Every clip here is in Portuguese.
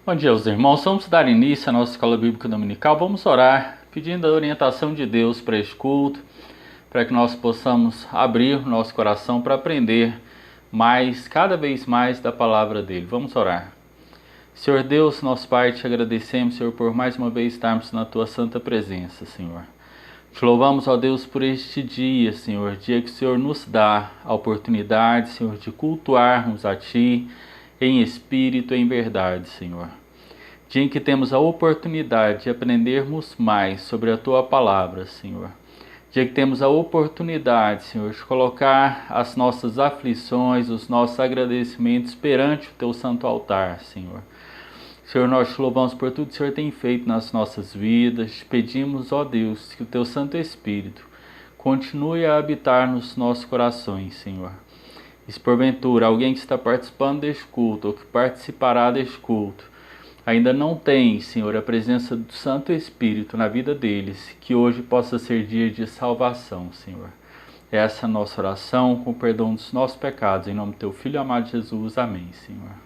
Bom dia, os irmãos. Vamos dar início à nossa escola bíblica dominical. Vamos orar, pedindo a orientação de Deus para este culto, para que nós possamos abrir o nosso coração para aprender mais, cada vez mais da palavra dele. Vamos orar. Senhor Deus, nosso Pai, te agradecemos, Senhor, por mais uma vez estarmos na tua santa presença, Senhor. Te louvamos, ó Deus, por este dia, Senhor, dia que o Senhor nos dá a oportunidade, Senhor, de cultuarmos a Ti em espírito e em verdade, Senhor. Dia em que temos a oportunidade de aprendermos mais sobre a Tua palavra, Senhor. Dia que temos a oportunidade, Senhor, de colocar as nossas aflições, os nossos agradecimentos perante o Teu santo altar, Senhor. Senhor, nós te louvamos por tudo que o Senhor tem feito nas nossas vidas. Pedimos, ó Deus, que o Teu Santo Espírito continue a habitar nos nossos corações, Senhor. E se porventura alguém que está participando deste culto ou que participará deste culto ainda não tem, Senhor, a presença do Santo Espírito na vida deles, que hoje possa ser dia de salvação, Senhor. Essa é a nossa oração, com o perdão dos nossos pecados, em nome do Teu Filho amado Jesus. Amém, Senhor.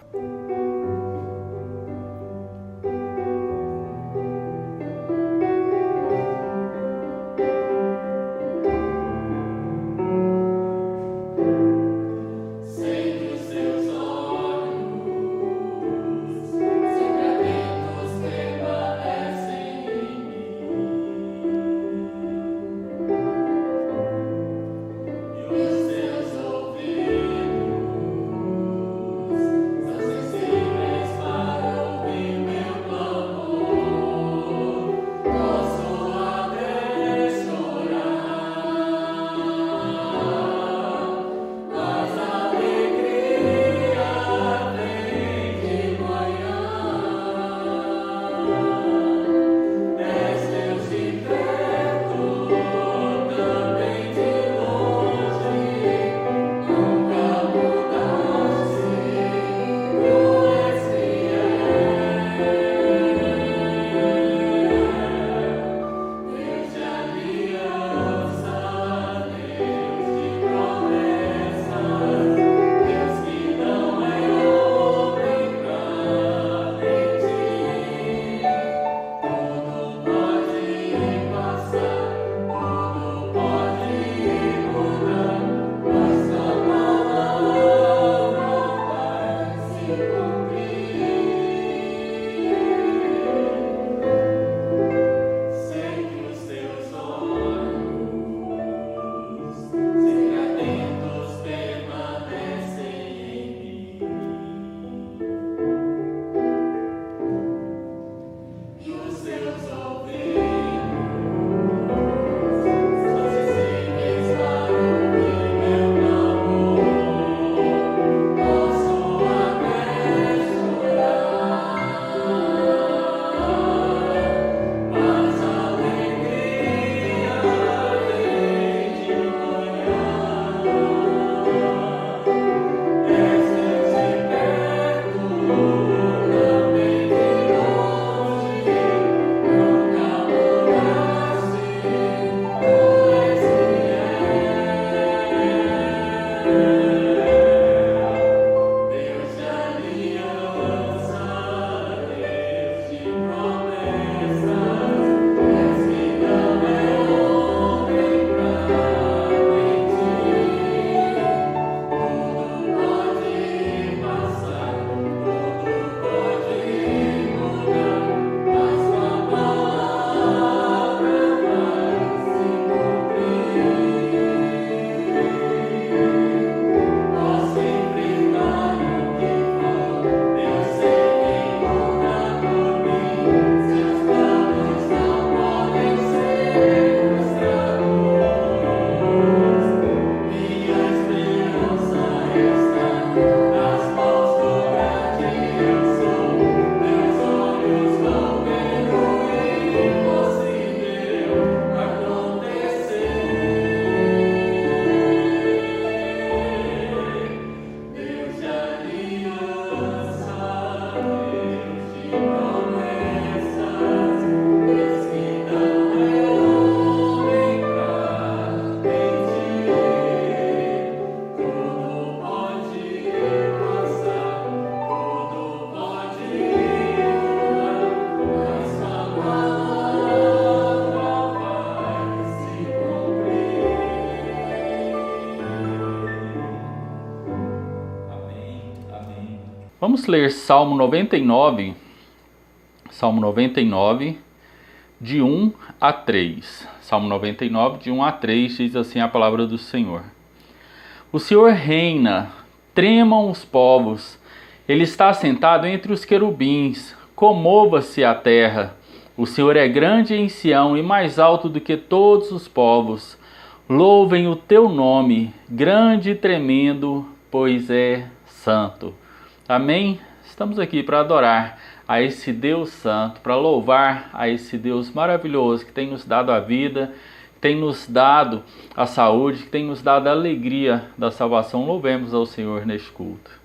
Vamos ler Salmo 99, de 1 a 3. Salmo 99, de 1 a 3, diz assim a palavra do Senhor. O Senhor reina, tremam os povos, Ele está sentado entre os querubins, comova-se a terra. O Senhor é grande em Sião e mais alto do que todos os povos. Louvem o teu nome, grande e tremendo, pois é santo. Amém? Estamos aqui para adorar a esse Deus santo, para louvar a esse Deus maravilhoso que tem nos dado a vida, que tem nos dado a saúde, que tem nos dado a alegria da salvação. Louvemos ao Senhor neste culto.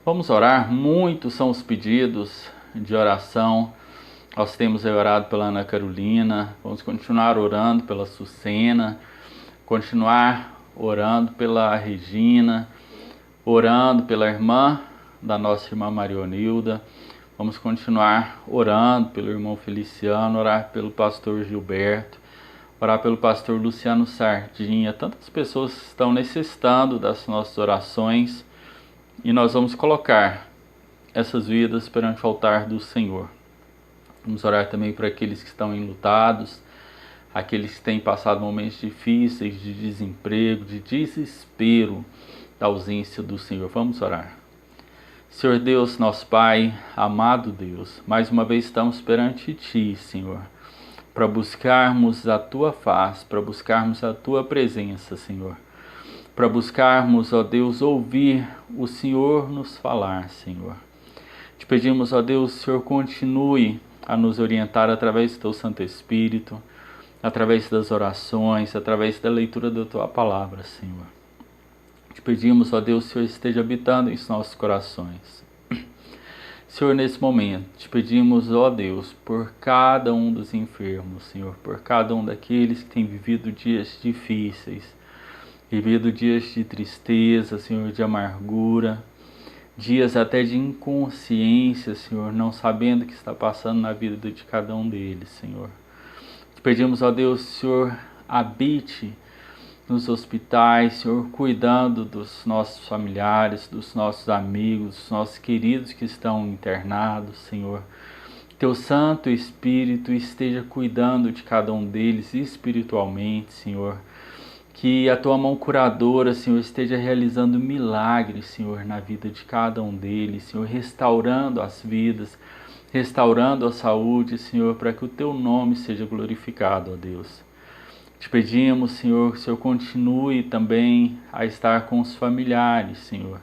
Vamos orar. Muitos são os pedidos de oração. Nós temos orado pela Ana Carolina, vamos continuar orando pela Sucena, continuar orando pela Regina, orando pela irmã da nossa irmã Marionilda, vamos continuar orando pelo irmão Feliciano, orar pelo pastor Gilberto, orar pelo pastor Luciano Sardinha. Tantas pessoas estão necessitando das nossas orações e nós vamos colocar essas vidas perante o altar do Senhor. Vamos orar também por aqueles que estão enlutados, aqueles que têm passado momentos difíceis de desemprego, de desespero, da ausência do Senhor. Vamos orar. Senhor Deus, nosso Pai, amado Deus, mais uma vez estamos perante Ti, Senhor, para buscarmos a Tua face, para buscarmos a Tua presença, Senhor, para buscarmos, ó Deus, ouvir o Senhor nos falar, Senhor. Te pedimos, ó Deus, o Senhor continue a nos orientar através do Teu Santo Espírito, através das orações, através da leitura da Tua Palavra, Senhor. Te pedimos, ó Deus, que o Senhor esteja habitando em nossos corações. Senhor, nesse momento, te pedimos, ó Deus, por cada um dos enfermos, Senhor, por cada um daqueles que têm vivido dias difíceis, vivido dias de tristeza, Senhor, de amargura, dias até de inconsciência, Senhor, não sabendo o que está passando na vida de cada um deles, Senhor. Te pedimos, ó Deus, que o Senhor habite nos hospitais, Senhor, cuidando dos nossos familiares, dos nossos amigos, dos nossos queridos que estão internados, Senhor. Teu Santo Espírito esteja cuidando de cada um deles espiritualmente, Senhor. Que a Tua mão curadora, Senhor, esteja realizando milagres, Senhor, na vida de cada um deles, Senhor, restaurando as vidas, restaurando a saúde, Senhor, para que o Teu nome seja glorificado, ó Deus. Te pedimos, Senhor, que o Senhor continue também a estar com os familiares, Senhor.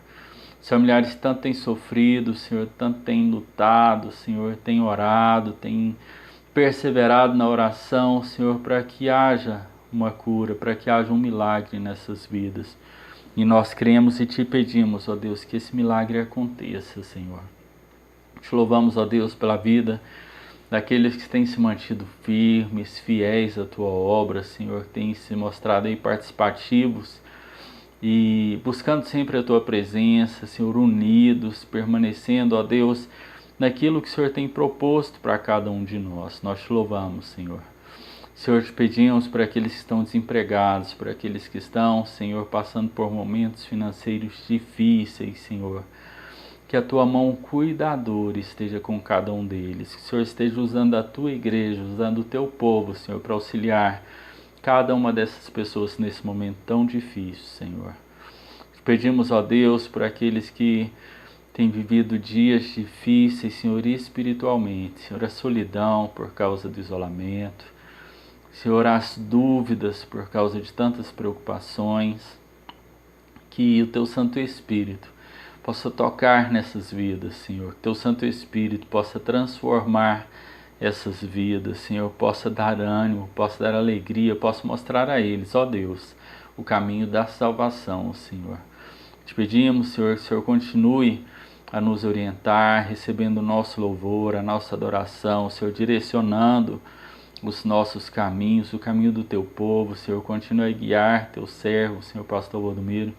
Os familiares tanto têm sofrido, Senhor, tanto têm lutado, Senhor, têm orado, têm perseverado na oração, Senhor, para que haja uma cura, para que haja um milagre nessas vidas. E nós cremos e te pedimos, ó Deus, que esse milagre aconteça, Senhor. Te louvamos, ó Deus, pela vida daqueles que têm se mantido firmes, fiéis à tua obra, Senhor, que têm se mostrado aí participativos e buscando sempre a tua presença, Senhor, unidos, permanecendo, ó Deus, naquilo que o Senhor tem proposto para cada um de nós. Nós te louvamos, Senhor. Senhor, te pedimos para aqueles que estão desempregados, para aqueles que estão, Senhor, passando por momentos financeiros difíceis, Senhor, que a tua mão cuidadora esteja com cada um deles, que o Senhor esteja usando a tua igreja, usando o teu povo, Senhor, para auxiliar cada uma dessas pessoas nesse momento tão difícil, Senhor. Te pedimos, ó Deus, por aqueles que têm vivido dias difíceis, Senhor, espiritualmente, Senhor, a solidão por causa do isolamento, Senhor, as dúvidas por causa de tantas preocupações, que o teu Santo Espírito possa tocar nessas vidas, Senhor, que teu Santo Espírito possa transformar essas vidas, Senhor, possa dar ânimo, possa dar alegria, possa mostrar a eles, ó Deus, o caminho da salvação, Senhor. Te pedimos, Senhor, que o Senhor continue a nos orientar, recebendo o nosso louvor, a nossa adoração, Senhor, direcionando os nossos caminhos, o caminho do teu povo, Senhor, continue a guiar teu servo, Senhor, pastor Valdomiro,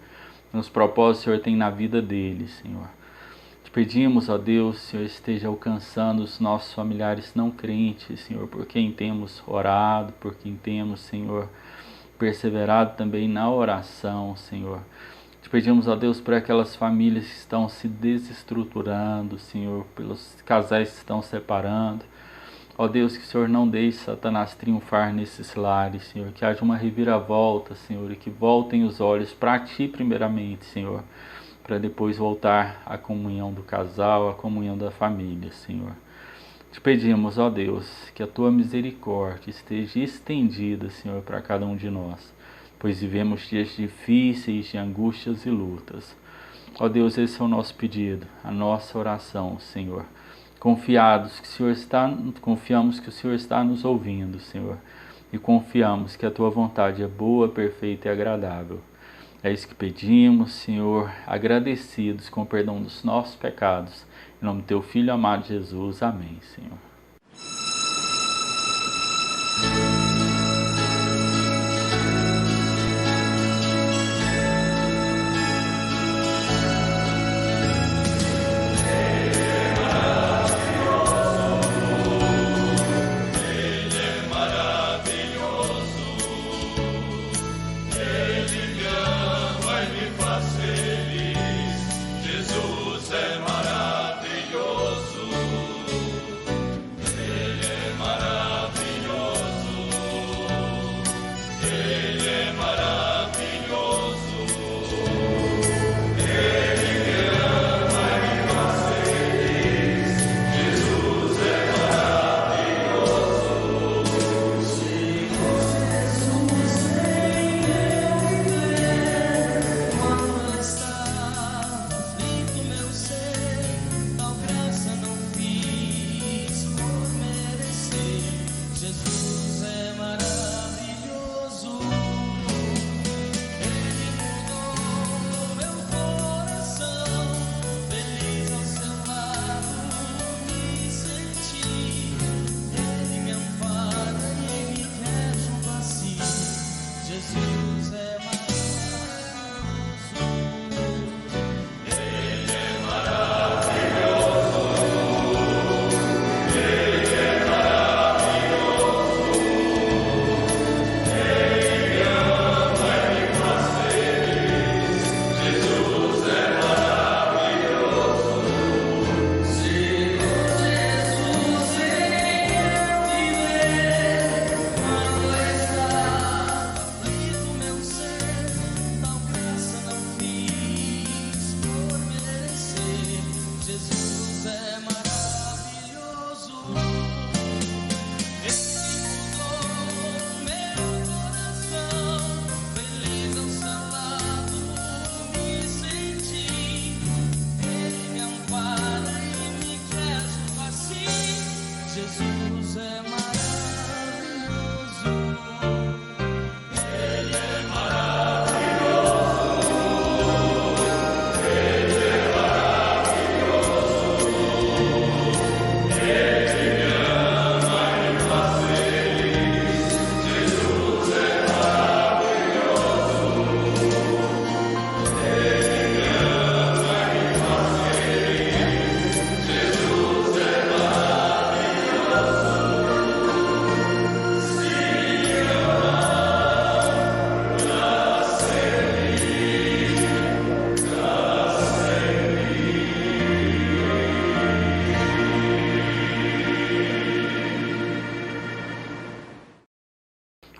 nos propósitos que o Senhor tem na vida dele, Senhor. Te pedimos, ó Deus, Senhor, esteja alcançando os nossos familiares não crentes, Senhor, por quem temos orado, por quem temos, Senhor, perseverado também na oração, Senhor. Te pedimos, ó Deus, por aquelas famílias que estão se desestruturando, Senhor, pelos casais que estão separando. Ó Deus, que o Senhor não deixe Satanás triunfar nesses lares, Senhor, que haja uma reviravolta, Senhor, e que voltem os olhos para Ti primeiramente, Senhor, para depois voltar à comunhão do casal, à comunhão da família, Senhor. Te pedimos, ó Deus, que a Tua misericórdia esteja estendida, Senhor, para cada um de nós, pois vivemos dias difíceis de angústias e lutas. Ó Deus, esse é o nosso pedido, a nossa oração, Senhor. Confiamos que o Senhor está nos ouvindo, Senhor, e confiamos que a Tua vontade é boa, perfeita e agradável. É isso que pedimos, Senhor, agradecidos com o perdão dos nossos pecados. Em nome do Teu Filho amado Jesus. Amém, Senhor.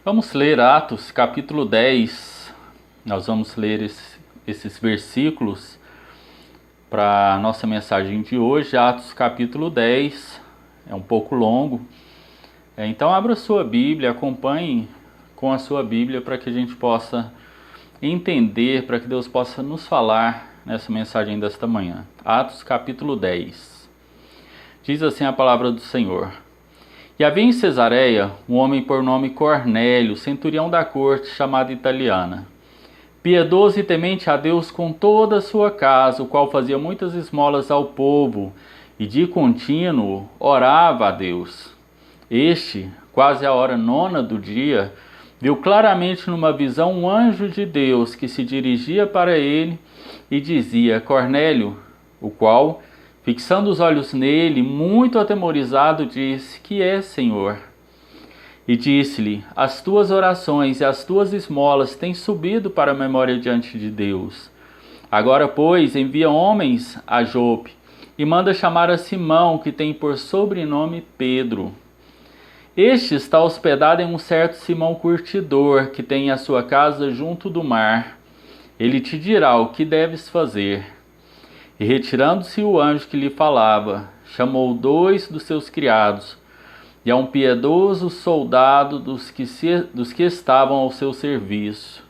Vamos ler Atos capítulo 10, nós vamos ler esses versículos para a nossa mensagem de hoje. Atos capítulo 10, é um pouco longo, então abra a sua Bíblia, acompanhe com a sua Bíblia para que a gente possa entender, para que Deus possa nos falar nessa mensagem desta manhã. Atos capítulo 10, diz assim a palavra do Senhor. E havia em Cesareia um homem por nome Cornélio, centurião da corte, chamado Italiana, piedoso e temente a Deus com toda a sua casa, o qual fazia muitas esmolas ao povo, e de contínuo orava a Deus. Este, quase a hora 9 do dia, viu claramente numa visão um anjo de Deus que se dirigia para ele e dizia: Cornélio, o qual, fixando os olhos nele, muito atemorizado, disse: Que é, Senhor? E disse-lhe: As tuas orações e as tuas esmolas têm subido para a memória diante de Deus. Agora, pois, envia homens a Jope e manda chamar a Simão, que tem por sobrenome Pedro. Este está hospedado em um certo Simão curtidor, que tem a sua casa junto do mar. Ele te dirá o que deves fazer. E retirando-se o anjo que lhe falava, chamou 2 dos seus criados, e a um piedoso soldado dos que estavam ao seu serviço.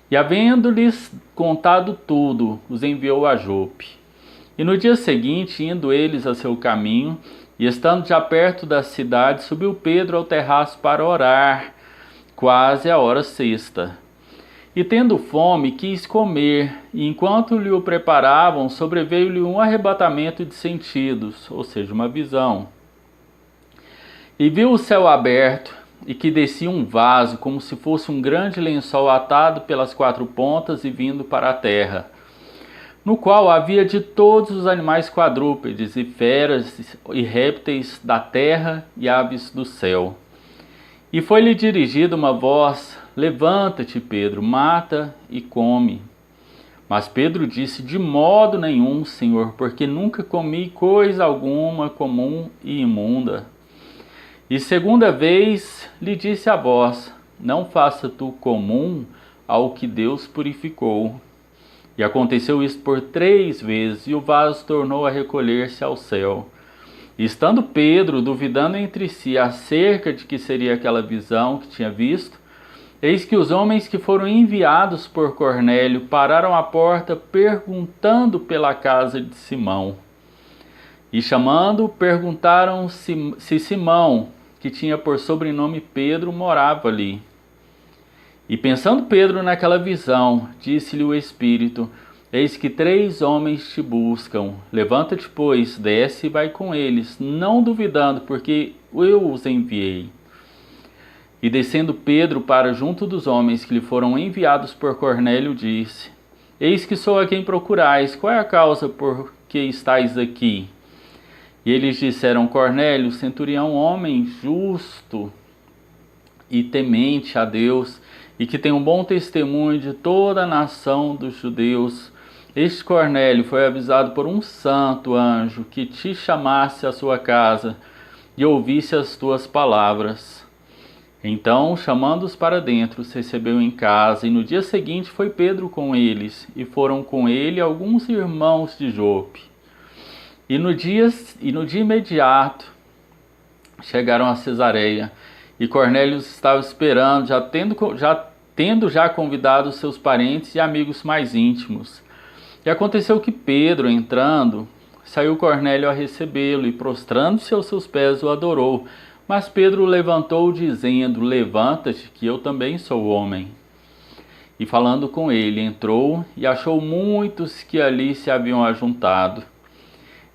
E havendo-lhes contado tudo, os enviou a Jope. E no dia seguinte, indo eles a seu caminho, e estando já perto da cidade, subiu Pedro ao terraço para orar, quase a hora 6. E tendo fome, quis comer, e enquanto lhe o preparavam, sobreveio-lhe um arrebatamento de sentidos, ou seja, uma visão. E viu o céu aberto, e que descia um vaso, como se fosse um grande lençol atado pelas 4 pontas e vindo para a terra, no qual havia de todos os animais quadrúpedes, e feras, e répteis da terra, e aves do céu. E foi-lhe dirigida uma voz: Levanta-te, Pedro, mata e come. Mas Pedro disse: De modo nenhum, Senhor, porque nunca comi coisa alguma comum e imunda. E segunda vez lhe disse a voz: Não faça tu comum ao que Deus purificou. E aconteceu isso por 3 vezes, e o vaso tornou a recolher-se ao céu. E estando Pedro duvidando entre si acerca de que seria aquela visão que tinha visto, eis que os homens que foram enviados por Cornélio pararam à porta, perguntando pela casa de Simão. E chamando, perguntaram se Simão, que tinha por sobrenome Pedro, morava ali. E pensando Pedro naquela visão, disse-lhe o Espírito: Eis que 3 homens te buscam. Levanta-te, pois, desce e vai com eles, não duvidando, porque eu os enviei. E descendo Pedro para junto dos homens que lhe foram enviados por Cornélio, disse: Eis que sou a quem procurais, qual é a causa por que estáis aqui? E eles disseram: Cornélio, centurião, homem justo e temente a Deus, e que tem um bom testemunho de toda a nação dos judeus. Este Cornélio foi avisado por um santo anjo que te chamasse à sua casa e ouvisse as tuas palavras. Então, chamando-os para dentro, os recebeu em casa, e no dia seguinte foi Pedro com eles, e foram com ele alguns irmãos de Jope. E no dia imediato chegaram a Cesareia, e Cornélio estava esperando, tendo convidado seus parentes e amigos mais íntimos. E aconteceu que Pedro, entrando, saiu Cornélio a recebê-lo, e prostrando-se aos seus pés o adorou, Mas Pedro levantou, dizendo: Levanta-te, que eu também sou homem. E falando com ele, entrou e achou muitos que ali se haviam ajuntado.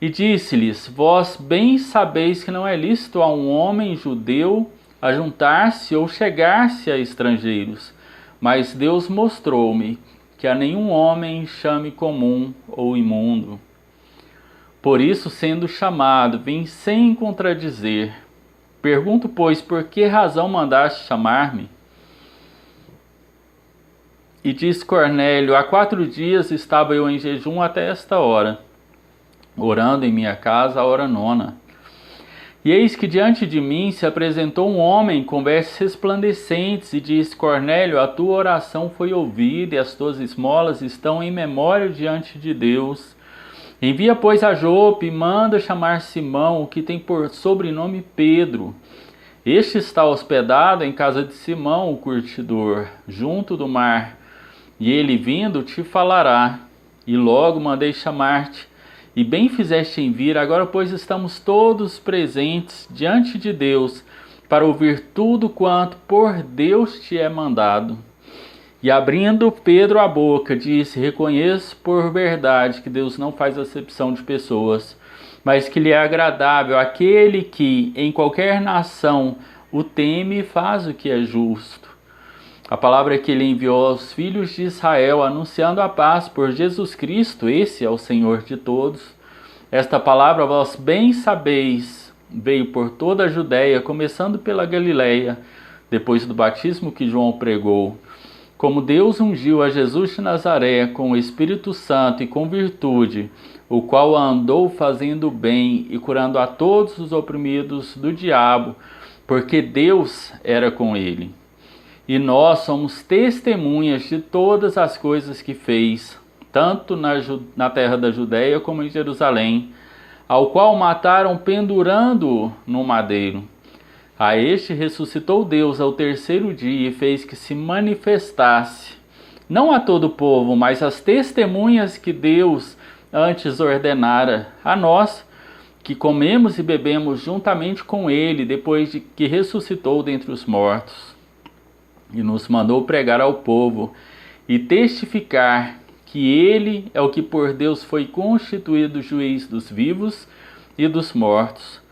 E disse-lhes: Vós bem sabeis que não é lícito a um homem judeu ajuntar-se ou chegar-se a estrangeiros, mas Deus mostrou-me que a nenhum homem chame comum ou imundo. Por isso, sendo chamado, vim sem contradizer. Pergunto, pois, por que razão mandaste chamar-me? E disse Cornélio: há 4 dias estava eu em jejum até esta hora, orando em minha casa a hora 9. E eis que diante de mim se apresentou um homem com vestes resplandecentes e disse: Cornélio, a tua oração foi ouvida e as tuas esmolas estão em memória diante de Deus. Envia, pois, a Jope e manda chamar Simão, o que tem por sobrenome Pedro. Este está hospedado em casa de Simão, o curtidor, junto do mar. E ele vindo te falará. E logo mandei chamar-te. E bem fizeste em vir, agora pois estamos todos presentes diante de Deus, para ouvir tudo quanto por Deus te é mandado. E abrindo Pedro a boca, disse: Reconheço por verdade que Deus não faz acepção de pessoas, mas que lhe é agradável aquele que, em qualquer nação, o teme e faz o que é justo. A palavra que ele enviou aos filhos de Israel, anunciando a paz por Jesus Cristo, esse é o Senhor de todos. Esta palavra, vós bem sabeis, veio por toda a Judéia, começando pela Galileia, depois do batismo que João pregou. Como Deus ungiu a Jesus de Nazaré com o Espírito Santo e com virtude, o qual andou fazendo bem e curando a todos os oprimidos do diabo, porque Deus era com ele. E nós somos testemunhas de todas as coisas que fez, tanto na terra da Judéia como em Jerusalém, ao qual mataram pendurando-o no madeiro. A este ressuscitou Deus ao 3º dia e fez que se manifestasse, não a todo o povo, mas às testemunhas que Deus antes ordenara a nós, que comemos e bebemos juntamente com ele, depois de que ressuscitou dentre os mortos. E nos mandou pregar ao povo e testificar que ele é o que por Deus foi constituído juiz dos vivos e dos mortos.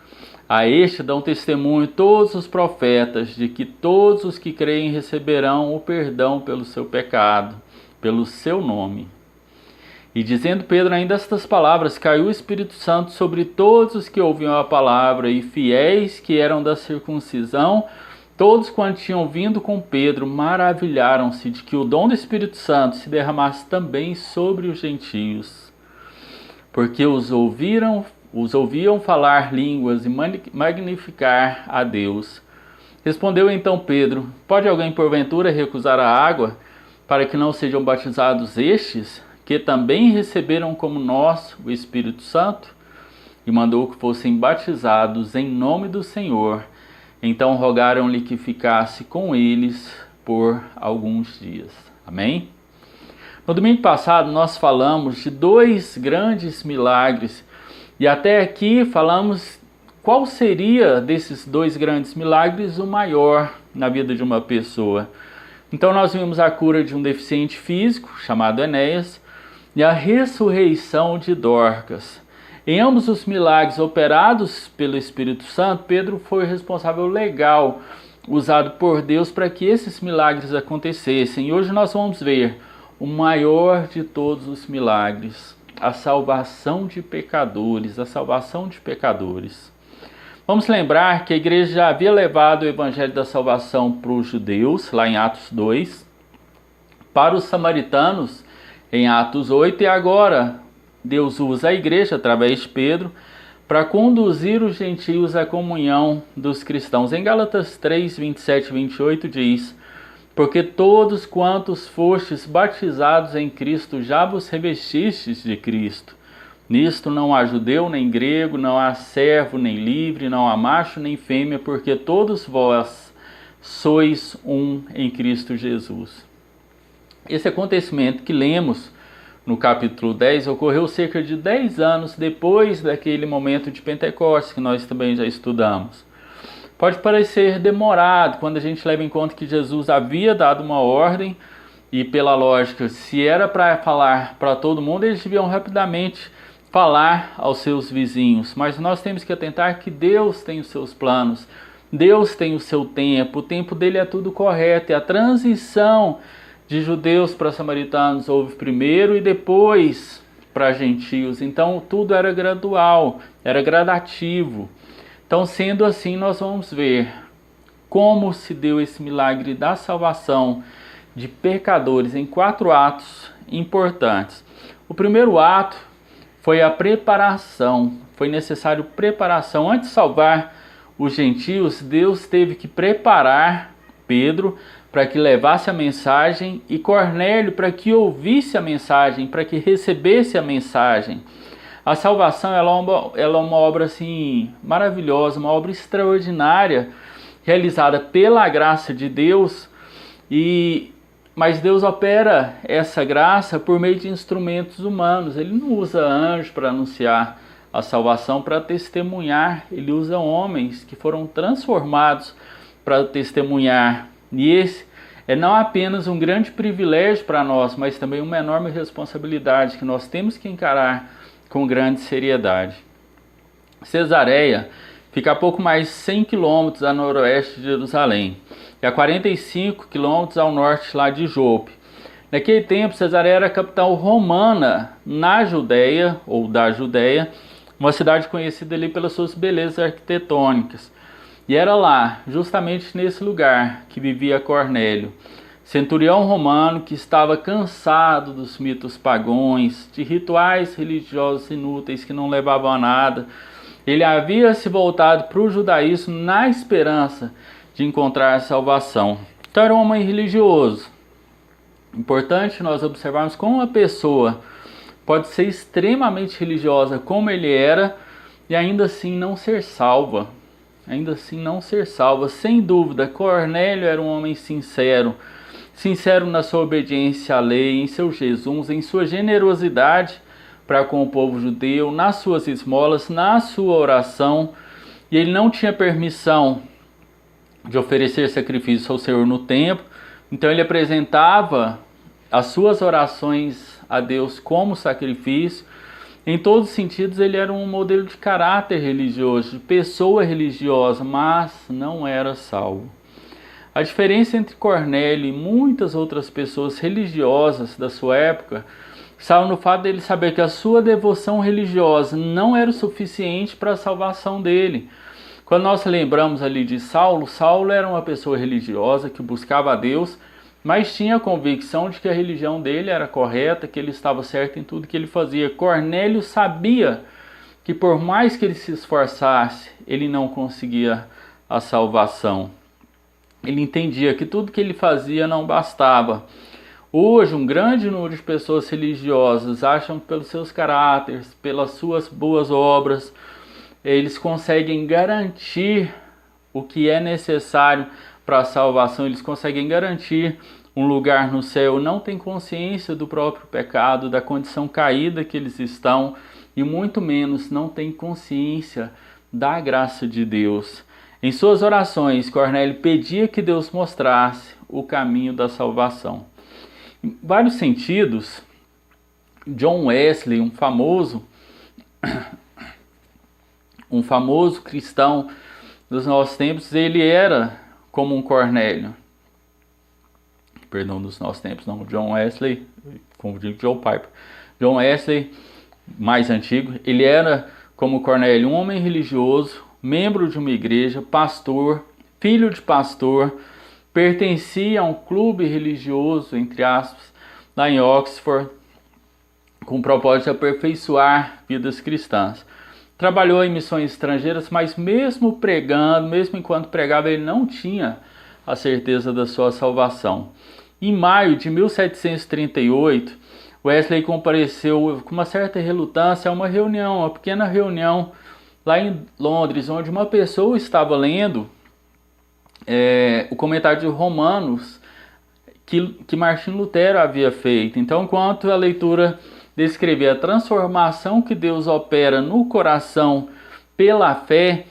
A este dão testemunho todos os profetas de que todos os que creem receberão o perdão pelo seu pecado, pelo seu nome. E dizendo Pedro ainda estas palavras, caiu o Espírito Santo sobre todos os que ouviam a palavra, e fiéis que eram da circuncisão, todos quanto tinham vindo com Pedro, maravilharam-se de que o dom do Espírito Santo se derramasse também sobre os gentios, porque os ouviam falar línguas e magnificar a Deus. Respondeu então Pedro: Pode alguém porventura recusar a água, para que não sejam batizados estes, que também receberam como nós o Espírito Santo? E mandou que fossem batizados em nome do Senhor. Então rogaram-lhe que ficasse com eles por alguns dias. Amém? No domingo passado nós falamos de 2 grandes milagres. E até aqui falamos qual seria desses 2 grandes milagres o maior na vida de uma pessoa. Então nós vimos a cura de um deficiente físico, chamado Enéas, e a ressurreição de Dorcas. Em ambos os milagres operados pelo Espírito Santo, Pedro foi o responsável legal usado por Deus para que esses milagres acontecessem. E hoje nós vamos ver o maior de todos os milagres, a salvação de pecadores, Vamos lembrar que a igreja já havia levado o evangelho da salvação para os judeus, lá em Atos 2, para os samaritanos, em Atos 8, e agora Deus usa a igreja, através de Pedro, para conduzir os gentios à comunhão dos cristãos. Em Gálatas 3, 27 e 28 diz: Porque todos quantos fostes batizados em Cristo, já vos revestistes de Cristo. Nisto não há judeu nem grego, não há servo nem livre, não há macho nem fêmea, porque todos vós sois um em Cristo Jesus. Esse acontecimento que lemos no capítulo 10 ocorreu cerca de 10 anos depois daquele momento de Pentecostes, que nós também já estudamos. Pode parecer demorado quando a gente leva em conta que Jesus havia dado uma ordem e, pela lógica, se era para falar para todo mundo, eles deviam rapidamente falar aos seus vizinhos. Mas nós temos que atentar que Deus tem os seus planos, Deus tem o seu tempo, o tempo dele é tudo correto, e a transição de judeus para samaritanos houve primeiro e depois para gentios. Então tudo era gradual, era gradativo. Então, sendo assim, nós vamos ver como se deu esse milagre da salvação de pecadores em 4 atos importantes. O primeiro ato foi a preparação. Foi necessário preparação. Antes de salvar os gentios, Deus teve que preparar Pedro para que levasse a mensagem e Cornélio para que ouvisse a mensagem, para que recebesse a mensagem. A salvação ela é uma obra assim maravilhosa, uma obra extraordinária, realizada pela graça de Deus, mas Deus opera essa graça por meio de instrumentos humanos. Ele não usa anjos para anunciar a salvação, para testemunhar. Ele usa homens que foram transformados para testemunhar. E esse é não apenas um grande privilégio para nós, mas também uma enorme responsabilidade que nós temos que encarar com grande seriedade. Cesareia fica a pouco mais de 100 quilômetros a noroeste de Jerusalém e a 45 quilômetros ao norte lá de Jope. Naquele tempo, Cesareia era a capital romana na Judéia, ou da Judéia, uma cidade conhecida ali pelas suas belezas arquitetônicas. E era lá, justamente nesse lugar, que vivia Cornélio, centurião romano que estava cansado dos mitos pagãos, de rituais religiosos inúteis que não levavam a nada. Ele havia se voltado para o judaísmo na esperança de encontrar salvação. Então era um homem religioso. Importante nós observarmos como uma pessoa pode ser extremamente religiosa como ele era e ainda assim não ser salva. Ainda assim não ser salva. Sem dúvida, Cornélio era um homem sincero. Sincero na sua obediência à lei, em seu jejum, em sua generosidade para com o povo judeu, nas suas esmolas, na sua oração. E ele não tinha permissão de oferecer sacrifício ao Senhor no templo. Então ele apresentava as suas orações a Deus como sacrifício. Em todos os sentidos ele era um modelo de caráter religioso, de pessoa religiosa, mas não era salvo. A diferença entre Cornélio e muitas outras pessoas religiosas da sua época estava no fato dele saber que a sua devoção religiosa não era o suficiente para a salvação dele. Quando nós lembramos ali de Saulo, Saulo era uma pessoa religiosa que buscava a Deus, mas tinha a convicção de que a religião dele era correta, que ele estava certo em tudo que ele fazia. Cornélio sabia que por mais que ele se esforçasse, ele não conseguia a salvação. Ele entendia que tudo que ele fazia não bastava. Hoje, um grande número de pessoas religiosas acham que pelos seus caráteres, pelas suas boas obras, eles conseguem garantir o que é necessário para a salvação, eles conseguem garantir um lugar no céu, não têm consciência do próprio pecado, da condição caída que eles estão, e muito menos não têm consciência da graça de Deus. Em suas orações, Cornélio pedia que Deus mostrasse o caminho da salvação. Em vários sentidos, John Wesley, um famoso cristão dos nossos tempos, ele era como um Cornélio. Perdão, dos nossos tempos, não. John Wesley, confundi com John Piper. John Wesley, mais antigo, ele era como Cornélio, um homem religioso, membro de uma igreja, pastor, filho de pastor, pertencia a um clube religioso, entre aspas, lá em Oxford, com o propósito de aperfeiçoar vidas cristãs. Trabalhou em missões estrangeiras, mas mesmo pregando, mesmo enquanto pregava, ele não tinha a certeza da sua salvação. Em maio de 1738, Wesley compareceu com uma certa relutância a uma reunião, uma pequena reunião lá em Londres, onde uma pessoa estava lendo o comentário de Romanos que Martinho Lutero havia feito. Então, enquanto a leitura descrevia a transformação que Deus opera no coração pela fé,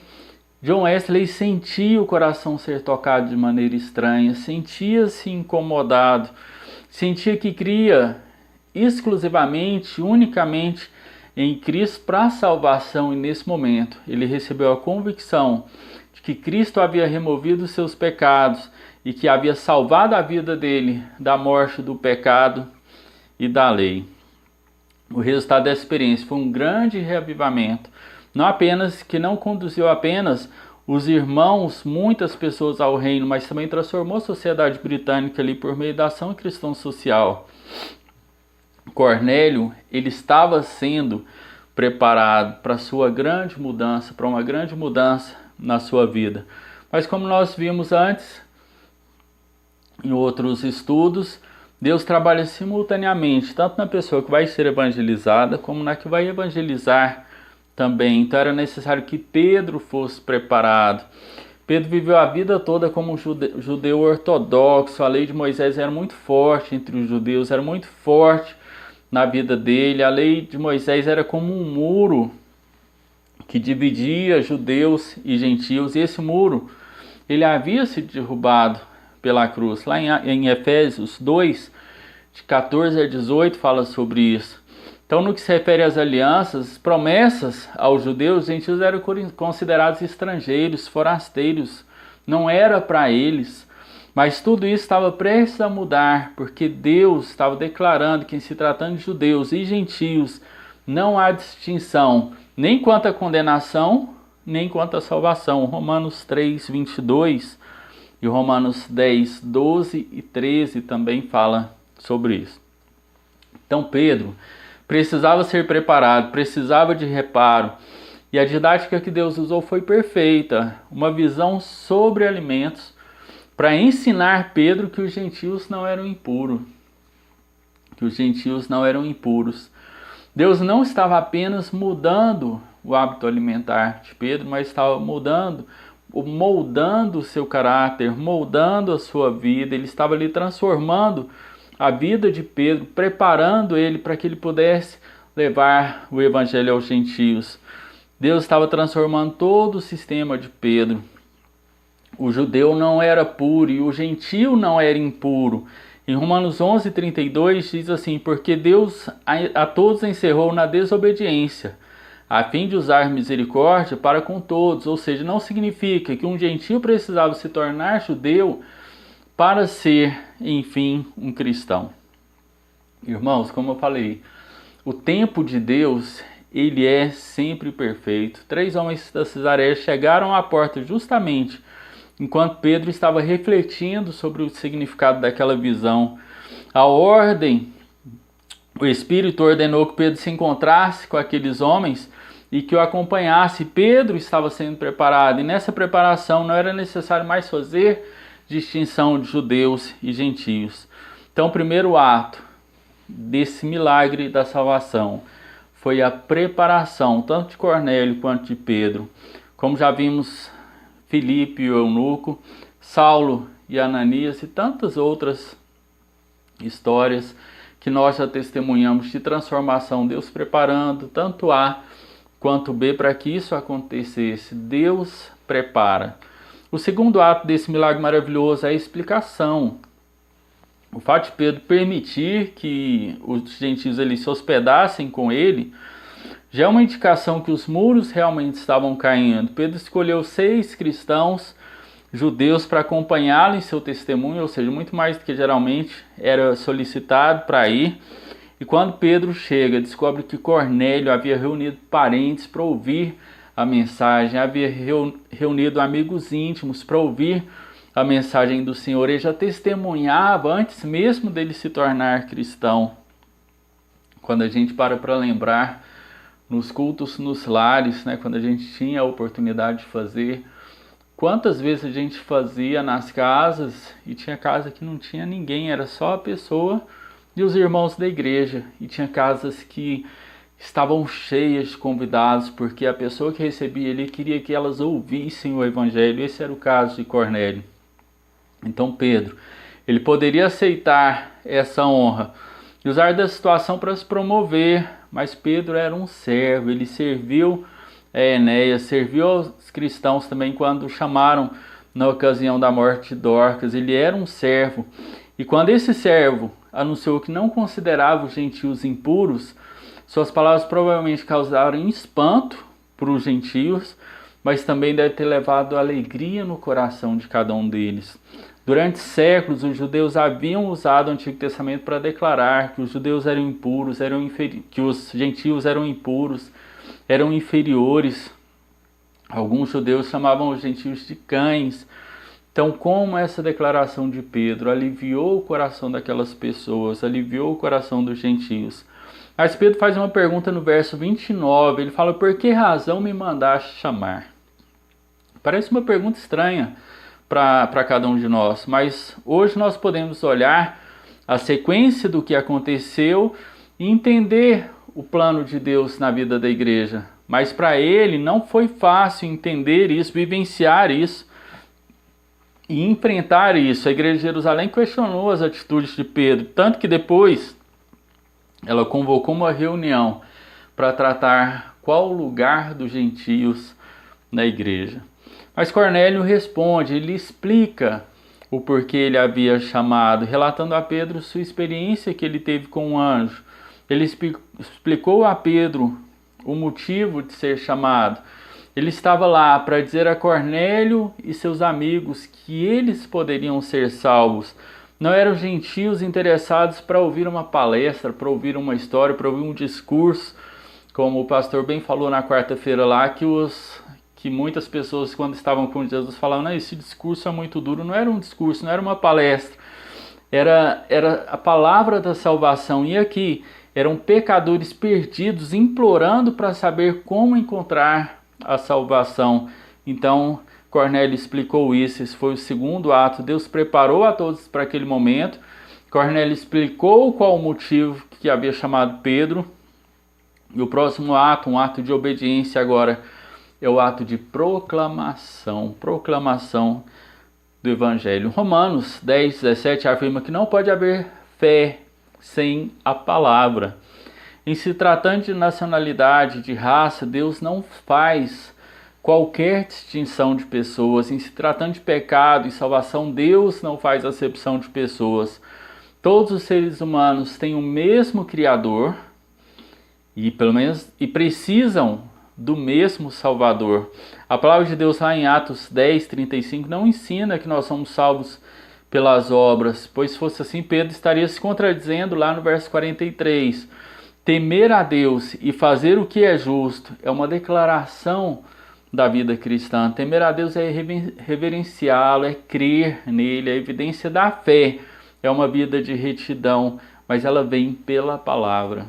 John Wesley sentia o coração ser tocado de maneira estranha, sentia-se incomodado, sentia que cria exclusivamente, unicamente em Cristo para a salvação, e nesse momento ele recebeu a convicção de que Cristo havia removido os seus pecados e que havia salvado a vida dele da morte, do pecado e da lei. O resultado dessa experiência foi um grande reavivamento, não apenas que não conduziu apenas os irmãos, muitas pessoas ao reino, mas também transformou a sociedade britânica ali por meio da ação cristã social. Cornélio, ele estava sendo preparado para sua grande mudança, para uma grande mudança na sua vida. Mas como nós vimos antes, em outros estudos, Deus trabalha simultaneamente, tanto na pessoa que vai ser evangelizada, como na que vai evangelizar também. Então era necessário que Pedro fosse preparado. Pedro viveu a vida toda como judeu ortodoxo. A lei de Moisés era muito forte entre os judeus, era muito forte na vida dele. A lei de Moisés era como um muro que dividia judeus e gentios, e esse muro ele havia sido derrubado pela cruz. Lá em Efésios 2, de 14 a 18, fala sobre isso. Então, no que se refere às alianças, promessas aos judeus, os gentios eram considerados estrangeiros, forasteiros, não era para eles. Mas tudo isso estava prestes a mudar, porque Deus estava declarando que, em se tratando de judeus e gentios, não há distinção, nem quanto à condenação, nem quanto à salvação. Romanos 3, 22 e Romanos 10, 12 e 13 também fala sobre isso. Então Pedro precisava ser preparado, precisava de reparo, e a didática que Deus usou foi perfeita, uma visão sobre alimentos, para ensinar Pedro que os gentios não eram impuros, Deus não estava apenas mudando o hábito alimentar de Pedro, mas estava moldando o seu caráter, moldando a sua vida. Ele estava ali transformando a vida de Pedro, preparando ele para que ele pudesse levar o evangelho aos gentios. Deus estava transformando todo o sistema de Pedro. O judeu não era puro e o gentio não era impuro. Em Romanos 11, 32 diz assim: porque Deus a todos encerrou na desobediência, a fim de usar misericórdia para com todos. Ou seja, não significa que um gentio precisava se tornar judeu para ser, enfim, um cristão. Irmãos, como eu falei, o tempo de Deus, ele é sempre perfeito. 3 homens da Cesareia chegaram à porta justamente enquanto Pedro estava refletindo sobre o significado daquela visão. O Espírito ordenou que Pedro se encontrasse com aqueles homens e que o acompanhasse. Pedro estava sendo preparado, e nessa preparação não era necessário mais fazer distinção de judeus e gentios. Então, o primeiro ato desse milagre da salvação foi a preparação, tanto de Cornélio quanto de Pedro. Como já vimos, Filipe e o eunuco, Saulo e Ananias e tantas outras histórias que nós já testemunhamos de transformação, Deus preparando tanto A quanto B para que isso acontecesse. Deus prepara. O segundo ato desse milagre maravilhoso é a explicação. O fato de Pedro permitir que os gentios ali se hospedassem com ele já é uma indicação que os muros realmente estavam caindo. Pedro escolheu 6 cristãos judeus para acompanhá-lo em seu testemunho, ou seja, muito mais do que geralmente era solicitado para ir. E quando Pedro chega, descobre que Cornélio havia reunido parentes para ouvir a mensagem, havia reunido amigos íntimos para ouvir a mensagem do Senhor. Ele já testemunhava antes mesmo dele se tornar cristão. Quando a gente para lembrar nos cultos nos lares, né, quando a gente tinha a oportunidade de fazer, quantas vezes a gente fazia nas casas e tinha casa que não tinha ninguém, era só a pessoa e os irmãos da igreja, e tinha casas que estavam cheias de convidados, porque a pessoa que recebia ele queria que elas ouvissem o evangelho. Esse era o caso de Cornélio. Então Pedro, ele poderia aceitar essa honra e usar da situação para se promover, mas Pedro era um servo, ele serviu Enéas, serviu aos cristãos também quando chamaram na ocasião da morte de Dorcas. Ele era um servo, e quando esse servo anunciou que não considerava os gentios impuros, suas palavras provavelmente causaram espanto para os gentios, mas também deve ter levado alegria no coração de cada um deles. Durante séculos, os judeus haviam usado o Antigo Testamento para declarar que os judeus eram impuros, que os gentios eram impuros, eram inferiores. Alguns judeus chamavam os gentios de cães. Então, como essa declaração de Pedro aliviou o coração daquelas pessoas, aliviou o coração dos gentios. Mas Pedro faz uma pergunta no verso 29, ele fala: por que razão me mandaste chamar? Parece uma pergunta estranha para cada um de nós, mas hoje nós podemos olhar a sequência do que aconteceu e entender o plano de Deus na vida da igreja. Mas para ele não foi fácil entender isso, vivenciar isso e enfrentar isso. A igreja de Jerusalém questionou as atitudes de Pedro, tanto que depois ela convocou uma reunião para tratar qual o lugar dos gentios na igreja. Mas Cornélio responde, ele explica o porquê ele havia chamado, relatando a Pedro sua experiência que ele teve com o anjo. Ele explicou a Pedro o motivo de ser chamado. Ele estava lá para dizer a Cornélio e seus amigos que eles poderiam ser salvos. Não eram gentios interessados para ouvir uma palestra, para ouvir uma história, para ouvir um discurso, como o pastor bem falou na quarta-feira lá, que muitas pessoas, quando estavam com Jesus, falavam: não, esse discurso é muito duro. Não era um discurso, não era uma palestra, era a palavra da salvação. E aqui eram pecadores perdidos, implorando para saber como encontrar a salvação. Então Cornélio explicou isso. Esse foi o segundo ato. Deus preparou a todos para aquele momento. Cornélio explicou qual o motivo que havia chamado Pedro. E o próximo ato, um ato de obediência agora, é o ato de proclamação do Evangelho. Romanos 10:17 afirma que não pode haver fé sem a palavra. Em se tratando de nacionalidade, de raça, Deus não faz qualquer distinção de pessoas. Em se tratando de pecado e salvação, Deus não faz acepção de pessoas. Todos os seres humanos têm o mesmo Criador e precisam do mesmo Salvador. A palavra de Deus lá em Atos 10:35 não ensina que nós somos salvos pelas obras, pois se fosse assim, Pedro estaria se contradizendo lá no verso 43. Temer a Deus e fazer o que é justo é uma declaração da vida cristã. Temer a Deus é reverenciá-lo, é crer nele, é a evidência da fé, é uma vida de retidão, mas ela vem pela palavra.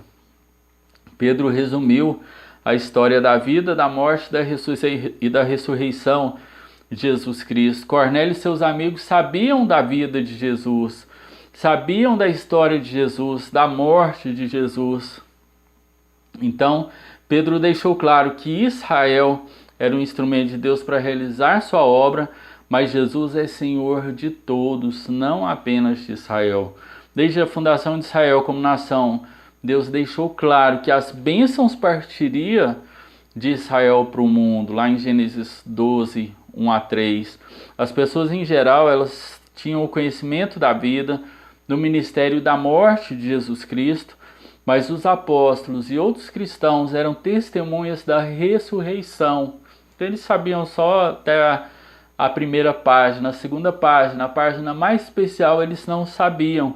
Pedro resumiu a história da vida, da morte e da ressurreição de Jesus Cristo. Cornélio e seus amigos sabiam da vida de Jesus, sabiam da história de Jesus, da morte de Jesus. Então, Pedro deixou claro que Israel era um instrumento de Deus para realizar sua obra, mas Jesus é Senhor de todos, não apenas de Israel. Desde a fundação de Israel como nação, Deus deixou claro que as bênçãos partiriam de Israel para o mundo, lá em Gênesis 12, 1-3. As pessoas em geral, elas tinham o conhecimento da vida, do ministério e da morte de Jesus Cristo, mas os apóstolos e outros cristãos eram testemunhas da ressurreição. Então eles sabiam só até a primeira página, a segunda página, a página mais especial eles não sabiam.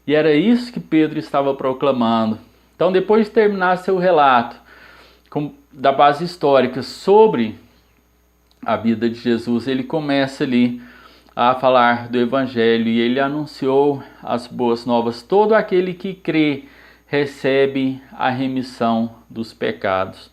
E era isso que Pedro estava proclamando. Então, depois de terminar seu relato da base histórica sobre a vida de Jesus, ele começa ali a falar do Evangelho e ele anunciou as boas novas. Todo aquele que crê recebe a remissão dos pecados.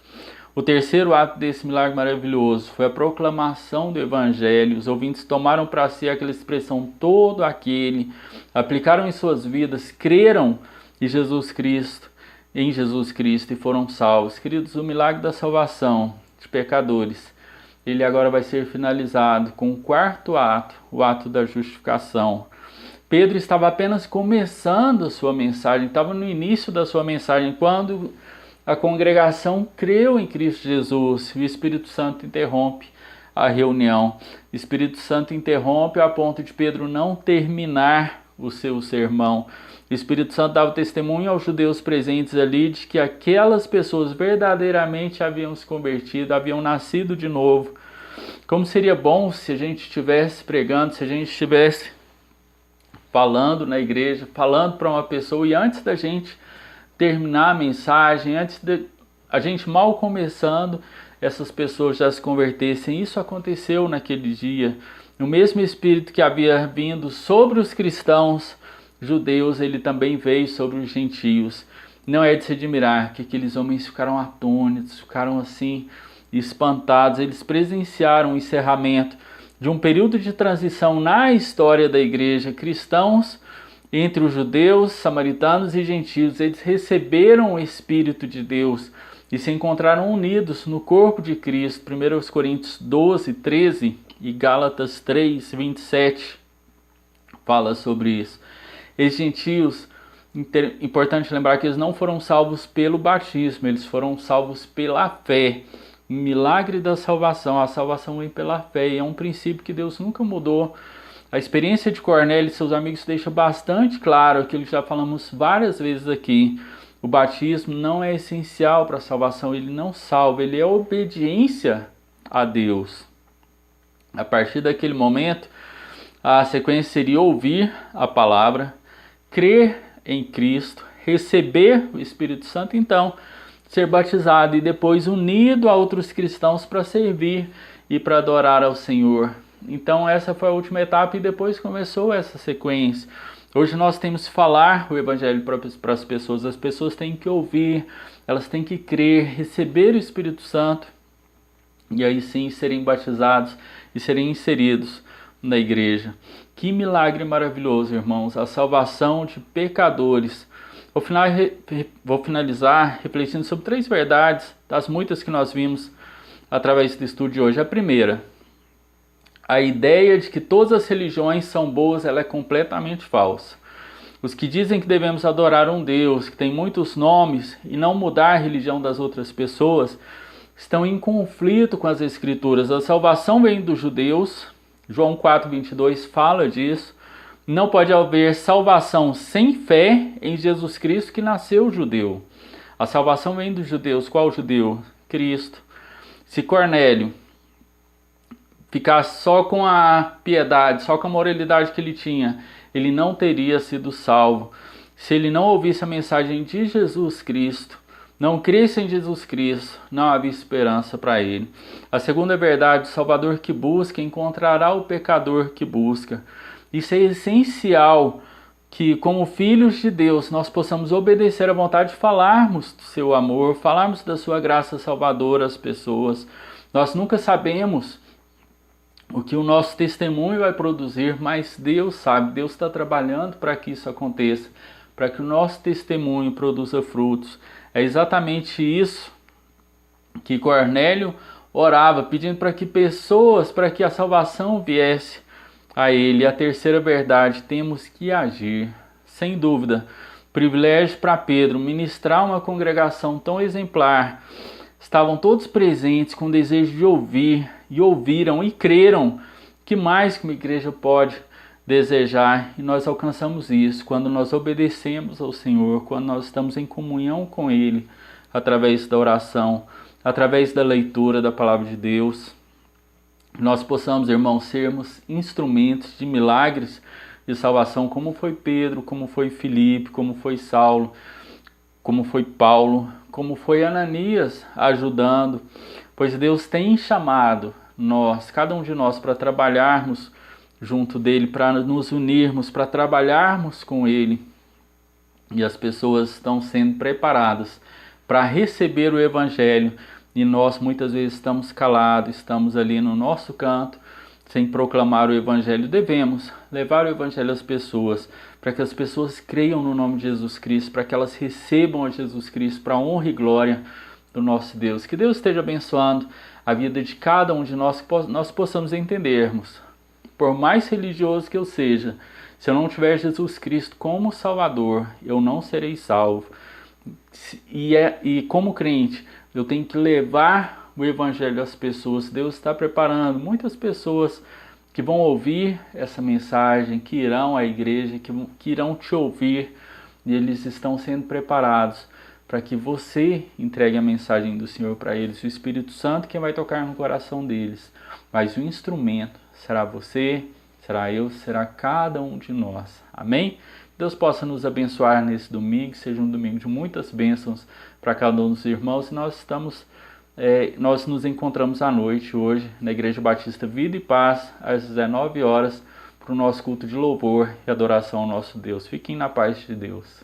O terceiro ato desse milagre maravilhoso foi a proclamação do Evangelho. Os ouvintes tomaram para si aquela expressão, todo aquele, aplicaram em suas vidas, creram em Jesus Cristo e foram salvos. Queridos, o milagre da salvação de pecadores, ele agora vai ser finalizado com o quarto ato, o ato da justificação. Pedro estava apenas começando a sua mensagem, estava no início da sua mensagem, quando a congregação creu em Cristo Jesus e o Espírito Santo interrompe a reunião. O Espírito Santo interrompe a ponto de Pedro não terminar o seu sermão. O Espírito Santo dava testemunho aos judeus presentes ali de que aquelas pessoas verdadeiramente haviam se convertido, haviam nascido de novo. Como seria bom se a gente estivesse pregando, se a gente estivesse falando na igreja, falando para uma pessoa e antes da gente terminar a mensagem, antes de a gente mal começando, essas pessoas já se convertessem. Isso aconteceu naquele dia. O mesmo Espírito que havia vindo sobre os cristãos judeus, ele também veio sobre os gentios. Não é de se admirar que aqueles homens ficaram atônitos, ficaram assim espantados. Eles presenciaram o encerramento de um período de transição na história da igreja. Cristãos entre os judeus, samaritanos e gentios, eles receberam o Espírito de Deus e se encontraram unidos no corpo de Cristo. 1 Coríntios 12, 13 e Gálatas 3, 27 fala sobre isso. Esses gentios, importante lembrar que eles não foram salvos pelo batismo, eles foram salvos pela fé. O milagre da salvação, a salvação vem pela fé, e é um princípio que Deus nunca mudou. A experiência de Cornélio e seus amigos deixa bastante claro aquilo que já falamos várias vezes aqui. O batismo não é essencial para a salvação, ele não salva, ele é obediência a Deus. A partir daquele momento, a sequência seria ouvir a palavra, crer em Cristo, receber o Espírito Santo, então ser batizado e depois unido a outros cristãos para servir e para adorar ao Senhor. Então essa foi a última etapa e depois começou essa sequência. Hoje nós temos que falar o Evangelho para as pessoas têm que ouvir, elas têm que crer, receber o Espírito Santo e aí sim serem batizados e serem inseridos na igreja. Que milagre maravilhoso, irmãos, a salvação de pecadores. Vou finalizar refletindo sobre 3 verdades, das muitas que nós vimos através do estudo de hoje. A primeira, a ideia de que todas as religiões são boas, ela é completamente falsa. Os que dizem que devemos adorar um Deus que tem muitos nomes e não mudar a religião das outras pessoas, estão em conflito com as Escrituras. A salvação vem dos judeus, João 4:22 fala disso. Não pode haver salvação sem fé em Jesus Cristo que nasceu judeu. A salvação vem dos judeus. Qual judeu? Cristo. Se Cornélio ficasse só com a piedade, só com a moralidade que ele tinha, ele não teria sido salvo. Se ele não ouvisse a mensagem de Jesus Cristo, não cresce em Jesus Cristo, não havia esperança para ele. A segunda verdade, o Salvador que busca encontrará o pecador que busca. Isso é essencial que, como filhos de Deus, nós possamos obedecer à vontade de falarmos do seu amor, falarmos da sua graça salvadora às pessoas. Nós nunca sabemos o que o nosso testemunho vai produzir, mas Deus sabe, Deus está trabalhando para que isso aconteça, para que o nosso testemunho produza frutos. É exatamente isso que Cornélio orava, pedindo para que a salvação viesse a ele. A terceira verdade, temos que agir. Sem dúvida, privilégio para Pedro ministrar uma congregação tão exemplar. Estavam todos presentes com desejo de ouvir, e ouviram e creram. Que mais que uma igreja pode desejar? E nós alcançamos isso quando nós obedecemos ao Senhor, quando nós estamos em comunhão com Ele, através da oração, através da leitura da Palavra de Deus. Nós possamos, irmãos, sermos instrumentos de milagres de salvação, como foi Pedro, como foi Filipe, como foi Saulo, como foi Paulo, como foi Ananias ajudando, pois Deus tem chamado nós, cada um de nós, para trabalharmos junto dele, para nos unirmos, para trabalharmos com ele. E as pessoas estão sendo preparadas para receber o Evangelho, e nós muitas vezes estamos calados, estamos ali no nosso canto, sem proclamar o Evangelho. Devemos levar o Evangelho às pessoas, para que as pessoas creiam no nome de Jesus Cristo, para que elas recebam a Jesus Cristo, para a honra e glória do nosso Deus. Que Deus esteja abençoando a vida de cada um de nós, que nós possamos entendermos. Por mais religioso que eu seja, se eu não tiver Jesus Cristo como Salvador, eu não serei salvo. E como crente, eu tenho que levar o evangelho às pessoas. Deus está preparando muitas pessoas que vão ouvir essa mensagem, que irão à igreja, que irão te ouvir, e eles estão sendo preparados para que você entregue a mensagem do Senhor para eles. O Espírito Santo que vai tocar no coração deles, mas o instrumento será você, será eu, será cada um de nós. Amém? Deus possa nos abençoar nesse domingo, seja um domingo de muitas bênçãos para cada um dos irmãos. E nós nos encontramos à noite hoje na Igreja Batista Vida e Paz, às 19 horas, para o nosso culto de louvor e adoração ao nosso Deus. Fiquem na paz de Deus.